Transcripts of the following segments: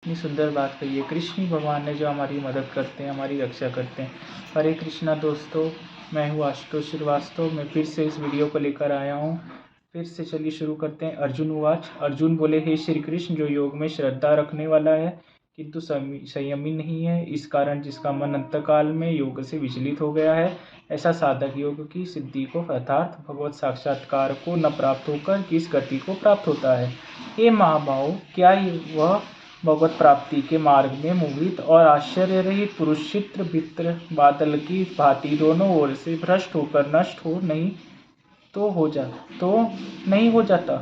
इतनी सुंदर बात कही है। कृष्ण ही भगवान है जो हमारी मदद करते हैं, हमारी रक्षा करते हैं। हरे कृष्णा दोस्तों, मैं हूँ आशुतोष श्रीवास्तव। मैं फिर से इस वीडियो को लेकर आया हूँ। फिर से चलिए शुरू करते हैं। अर्जुन उवाच। अर्जुन बोले, हे श्री कृष्ण, जो योग में श्रद्धा रखने वाला है किंतु संयमी नहीं है, इस कारण जिसका मन अंतकाल में योग से विचलित हो गया है, ऐसा साधक योग की सिद्धि को अर्थात भगवत साक्षात्कार को न प्राप्त होकर किस गति को प्राप्त होता है। हे महाबाहो, क्या वह भगवत प्राप्ति के मार्ग में मोहित और आश्चर्य रहित पुरुष चित्र भित्र बादल की भांति दोनों ओर से भ्रष्ट होकर नष्ट हो नहीं हो जाता।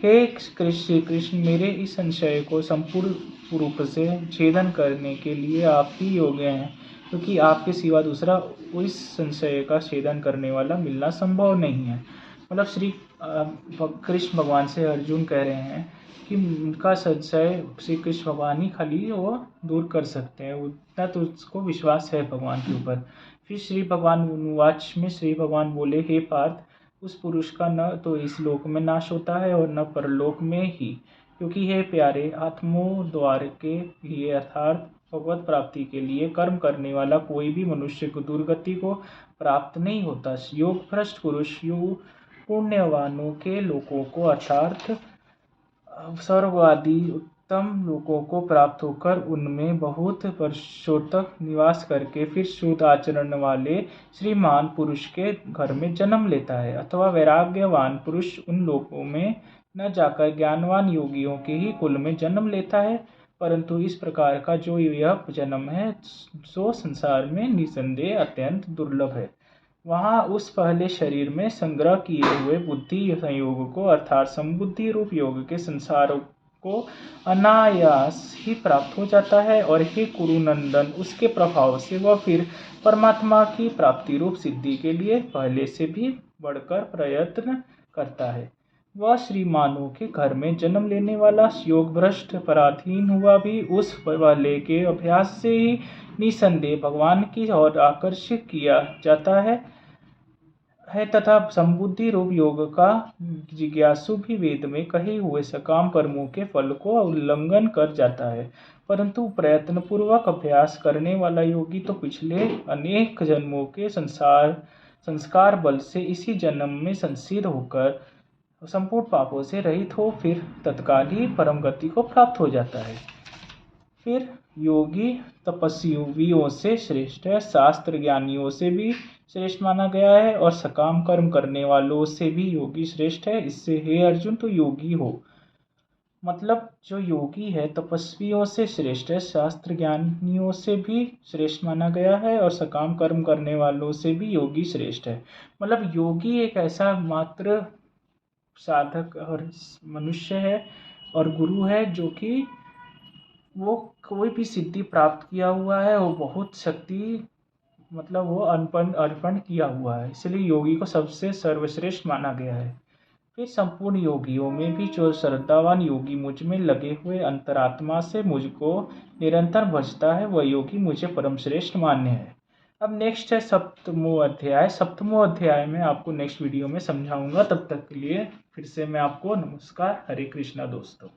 हे कृष्ण, मेरे इस संशय को संपूर्ण रूप से छेदन करने के लिए आप ही योग्य हैं, क्योंकि आपके सिवा दूसरा इस संशय का छेदन करने वाला मिलना संभव नहीं है। मतलब श्री कृष्ण भगवान से अर्जुन कह रहे हैं कि उनका संशय श्री कृष्ण भगवान ही खाली वो दूर कर सकते हैं, उतना तो उसको विश्वास है भगवान के ऊपर। फिर श्री भगवान वाच में श्री भगवान बोले, हे पार्थ, उस पुरुष का न तो इस लोक में नाश होता है और न परलोक में ही, क्योंकि हे प्यारे, आत्मोद्धार के लिए अर्थात भगवत प्राप्ति के लिए कर्म करने वाला कोई भी मनुष्य को दुर्गति को प्राप्त नहीं होता। योग भ्रष्ट पुरुष योग पुण्यवानों के लोकों को अर्थात स्वर्ग आदि उत्तम लोकों को प्राप्त होकर उनमें बहुत वर्षों तक निवास करके फिर शुद्ध आचरण वाले श्रीमान पुरुष के घर में जन्म लेता है, अथवा वैराग्यवान पुरुष उन लोकों में न जाकर ज्ञानवान योगियों के ही कुल में जन्म लेता है। परंतु इस प्रकार का जो यह जन्म है सो संसार में निसंदेह अत्यंत दुर्लभ है। वहाँ उस पहले शरीर में संग्रह किए हुए बुद्धि संयोग को अर्थात संबुद्धि रूप योग के संसार को अनायास ही प्राप्त हो जाता है। और हे कुरुनंदन, उसके प्रभाव से वह फिर परमात्मा की प्राप्ति रूप सिद्धि के लिए पहले से भी बढ़कर प्रयत्न करता है। वह श्रीमानों के घर में जन्म लेने वाला योग भ्रष्ट पराधीन हुआ भी उस पहले के अभ्यास से ही निसंदेह भगवान की ओर आकर्षित किया जाता है तथा संबुद्धि रूप योग का जिज्ञासु भी वेद में कहे हुए सकाम कर्मों के फल को उल्लंघन कर जाता है। परंतु प्रयत्न पूर्वक अभ्यास करने वाला योगी तो पिछले अनेक जन्मों के संस्कार बल से इसी जन्म में संसिद्ध होकर संपूर्ण पापों से रहित हो फिर तत्काल ही परम गति को प्राप्त हो जाता है। फिर योगी तपस्वियों से श्रेष्ठ है, शास्त्र ज्ञानियों से भी श्रेष्ठ माना गया है, और सकाम कर्म करने वालों से भी योगी श्रेष्ठ है। इससे हे अर्जुन, तो योगी हो। मतलब जो योगी है तपस्वियों से श्रेष्ठ है, शास्त्र ज्ञानियों से भी श्रेष्ठ माना गया है, और सकाम कर्म करने वालों से भी योगी श्रेष्ठ है। मतलब योगी एक ऐसा मात्र साधक और मनुष्य है और गुरु है जो कि वो कोई भी सिद्धि प्राप्त किया हुआ है, वो बहुत शक्ति मतलब वो अर्पण किया हुआ है, इसलिए योगी को सबसे सर्वश्रेष्ठ माना गया है। फिर संपूर्ण योगियों में भी जो श्रद्धावान योगी मुझ में लगे हुए अंतरात्मा से मुझको निरंतर भजता है, वह योगी मुझे परम श्रेष्ठ मान्य है। अब नेक्स्ट है सप्तमो अध्याय। सप्तमो अध्याय में आपको नेक्स्ट वीडियो में समझाऊंगा। तब तक के लिए फिर से मैं आपको नमस्कार। हरे कृष्णा दोस्तों।